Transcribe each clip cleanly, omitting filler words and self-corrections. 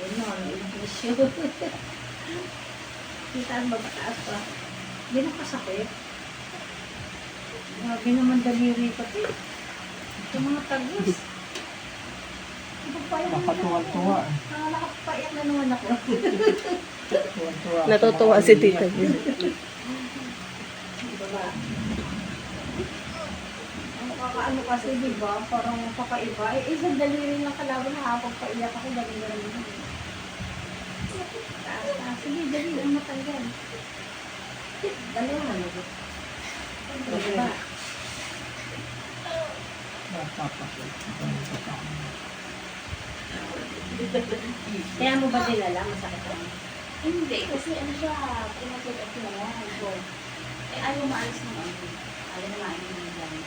Ganon, ilang issue. Kita ang babataas pa. Hindi na kasakit. Grabe naman daliri pati. Ito mga tagos. Ito pala naman Nakatuwa-tuwa. nakapaiyak na naman ako. Tuwa-tuwa. Natutuwa si Tita Gil. Diba? Ang kakaano kasi, diba? Parang kakaiba. Eh, isang daliri lang kalaban na nakapagpaiyak ako. Galing na naman. Taas. Sige, dali ang matanggal. Dalawa na naman. Diba? Kaya mo ba dilala? Masakit lang. Hindi, kasi ano siya, pinag-check up na lang. So, eh, ayaw maalis ng ano. Ayaw na maalis ng gano'n.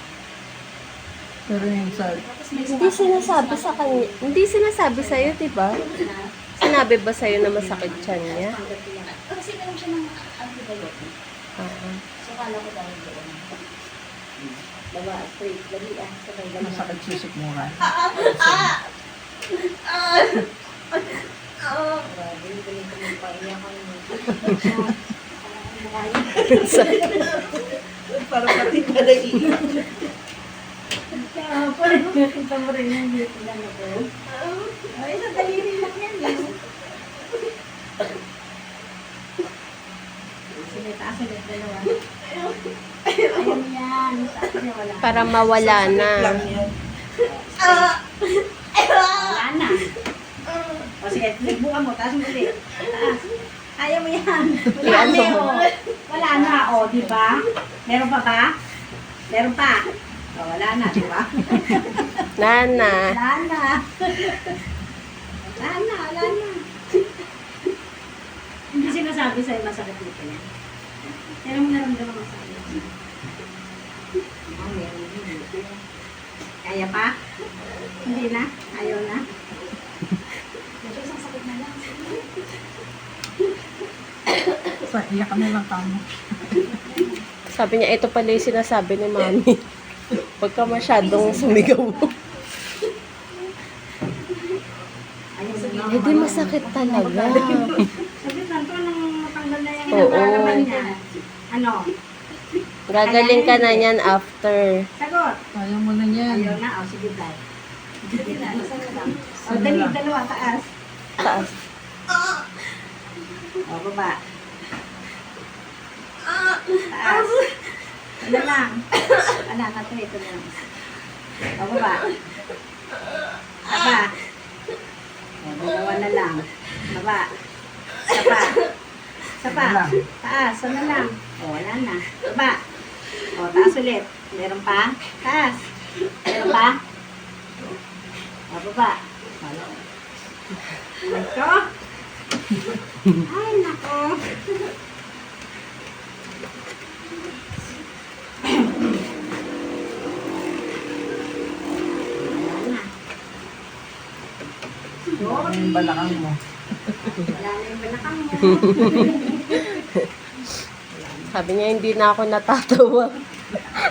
Pero yung sa... Tapos may Hindi sinasabi sa kanya. Hindi sinasabi sa'yo, diba? Sinabi ba sa'yo na masakit siya niya? Kasi meron siya ng antibiotic. So, kala ko dahil doon. Diba? Straight. Dali ah. Sabay dali. Masakit sisik mo nga. Grabe. Galing ko magpaiyak ako. Para pati pala iiyak. Kaya parang nakita mo rin yung dito lang ako. Ay, sa daliri lang yan. Sige, taas ulit dalawa. Ayun yan. Taas niya wala. Para mawala na. Wala na. O sige, nagbuka mo. Taas mo ulit. Taas. Ayaw mo yan. Wala na o. Wala na o, di ba? Meron pa ba? Meron pa. O, wala na, di ba? Nana. Wala na. Wala na. Hindi sinasabi sa'yo masakit dito yan. Pero mo naramdaman masakit. Oh, meron din. Kaya pa? Hindi na? Ayaw na? Medyo isang sakit na lang. Sa iyak ka na lang kamo. Sabi niya, ito pala yung sinasabi ni Mami. Huwag ka masyadong sumigaw. Ayaw na. Eh, di masakit talaga. Sabi tanto nang matanggal na yung Oo. nabalaman niya. Ano? Gagaling ka na niyan after. Sagot. Ayaw mo na yan. Ayaw na. O, sige, dad. Sige na, isa na lang. O, dali, dalawa, taas. Taas. O, baba. Taas. Ano lang. Ano, kato, ito lang. O, baba. Baba. O, dalawa na lang. Baba. Sapa. Sapa. Wala. Taas. Ano lang. O, wala na. Baba. O, taas ulit. Meron pa? Taas. Meron pa? O, baba. Ito. Ay, nako. Ano yung balakang mo? Wala na yung balakang mo. Sabi niya, hindi na ako natatawa.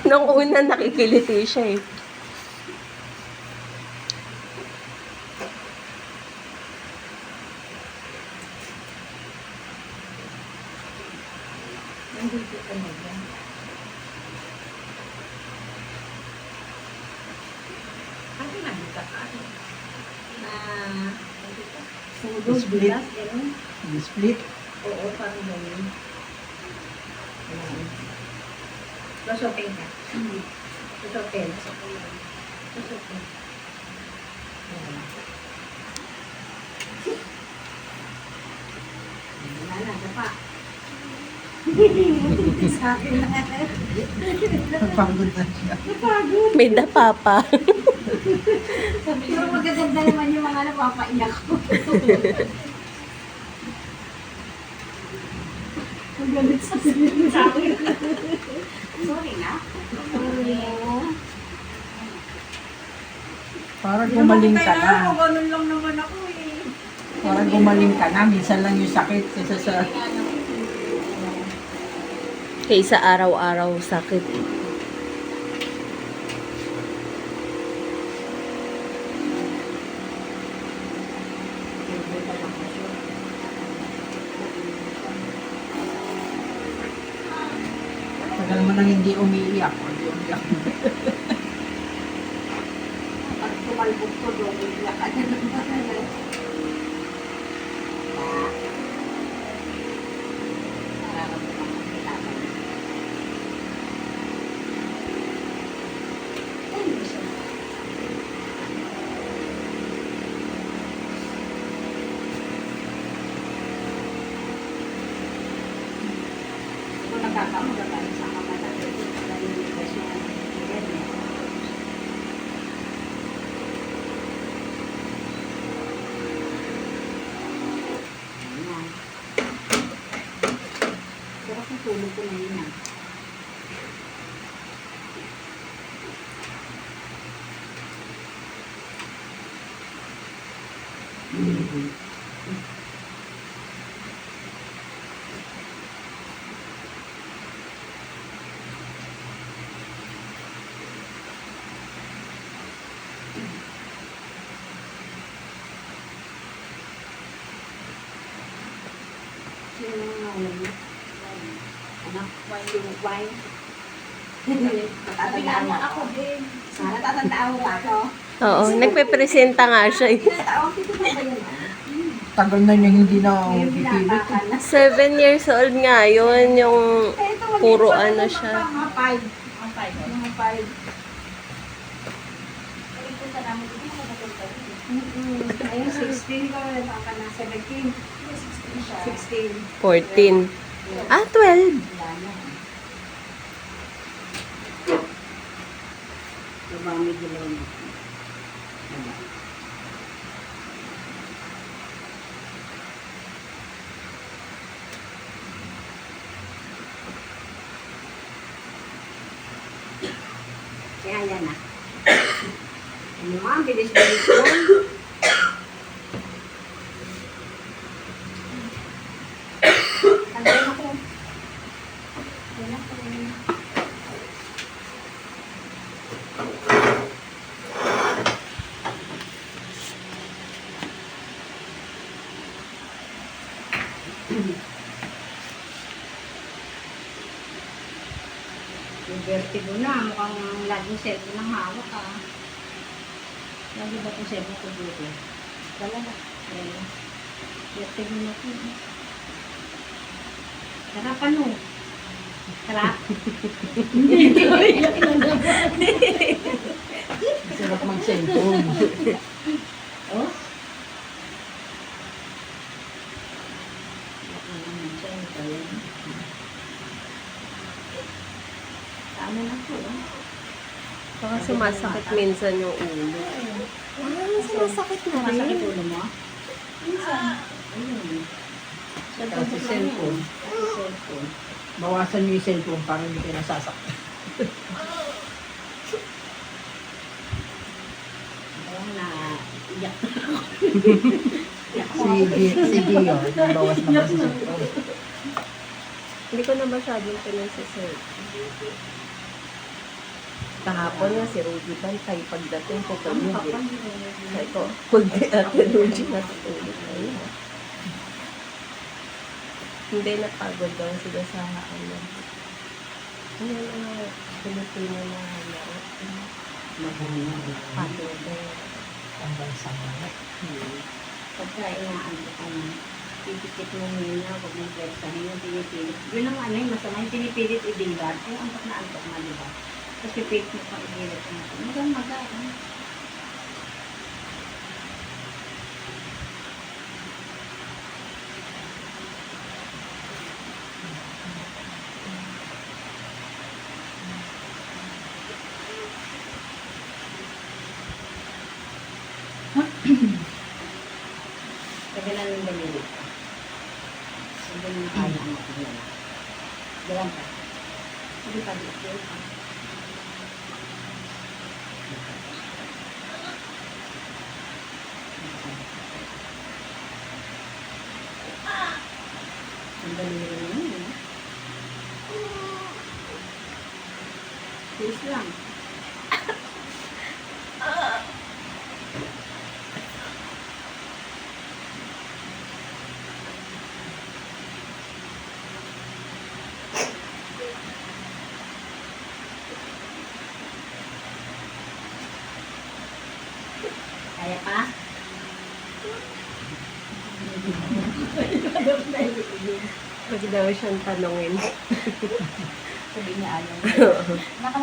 Nung una, nakikiliti siya eh. Nandito ka na ba? Ano nakita ka? Na... Pudol, Split. bilas, gano'n? Split. Oo, parang gano'n. Mas okay ka? Mas okay. Mas okay. Wala na, dapa. Sa akin na. Napagod na siya. Napagod. May dapa pa. Pero magaganda naman yung mga napapaiyak ko. Ang galit sa akin. Sorry na. Para gumaling ka na. Ganun lang naman ako eh. Para gumaling ka na. Minsan lang yung sakit. Kaysa sa... Kaysa araw-araw sakit. mo nang hindi umiiyak. O, di umiyak. Pag tumalbog ko doon, iiyak ka na naman. Nararamdaman ko kailangan. Ay, hindi siya. Kung nagkakamulat tayo sa kamatan, dahil yung depresyon, yan eh. Ayan. Sarap ang tulog ko na yun ah. Sino nga wala? Anak, wine. Sabihan mo ako din. Natatandaan mo ba ako? Oo, nagpe-presenta nga siya eh. Tinatawag dito ba ba yun? Tagal na niya hindi na ako Yung pipilit. binata ka na. 7 years old nga yun, yung Eh, ito, wag puro yung ano pag- siya. Mga five. Ang five. Mga five. Pag punta namin dito, makapunta dito. Ayun, 16 ko. Nataon ka na 17. 16 siya. 16. 14. Ah, 12. Wala na. Lumami dilaw na. Wala. Kaya yan na. Ano nga, ang bilis-bilis ko. Tanggalin ako. Tanggalin ako. Yung vertigo na, mukhang laging cellphone ang hawak ah. Lagi ba itong cellphone ko dito? Wala na. Wala. Vertigo na po. Sarap ano? Sarap? Sarap mag-cellphone. Oh? Sarap naman siya. Ito yan. Tama na po. Baka sumasakit minsan yung ulo. Sumasakit na rin. Sumasakit ulo mo? Minsan. Ayun. Kasi cellphone. Cellphone. Bawasan niyo yung cellphone para hindi kayo nasasaktan. Kaya na iyak. Sige yun. Bawas naman sa cellphone. Hindi ko na masyadong pinag-serve. Kahapon nga si Rudy Bantay pagdating ko tulog eh. Sabi ko, kung di ate Rudy natutulog na yun. Hindi napagod daw sila sa ano. Ano na Pilipino na laro. Pato daw. Hanggang sa mga. Pagka inaanto ka na, pipikit mo muna, huwag mong pwersahin yung pinipilit. Yun ang ano yung masama, yung pinipilit ibilat. Yung antok na antok na, di ba? Tapos pipilit mo pang ibilat mo. Magang-maga. Kagalan ng dalilit ka. Hindi mo na kaya ang matigyan. Galan ka. Hindi pa dito. Ang daliri na yun. Please lang. Kaya pa? Pwede daw siyang tanongin. Sabi niya ayaw.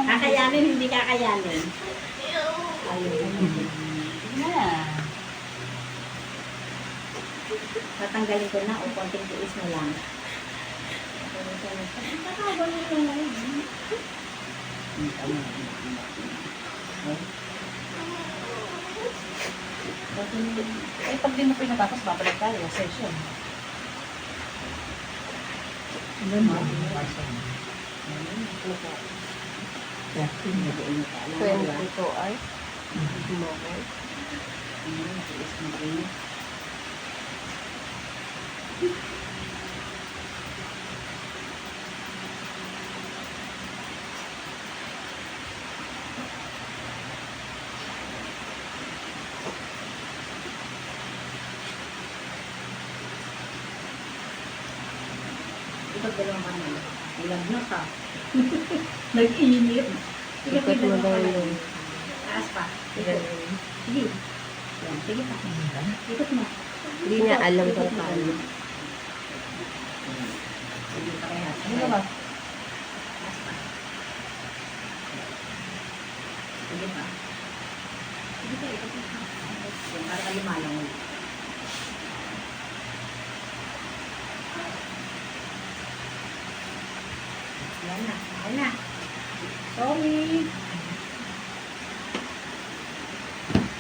Kakayanin, hindi kakayanin. Ayaw. Sige na. Tatanggalin ko na o konting tiis na lang. Eh, pag di mo pinatapos, babalik tayo. Session. Kaya, pinag-uwi ka. 22 hours. Tomorrow. Ito dalawang kamay. Ilang na ka. Nag-init. Sige, Ikot mo dalawang daw kamay. yung Taas pa. ganun. Sige. Yan, sige pa. Ikot mo. Hindi niya alam kung paano. Sige pa kaya. Ano ba? Taas pa. Sige pa. Sige pa, ikot mo. Yan, para ka lumalang ulit. Yan na. Yan na. Sorry.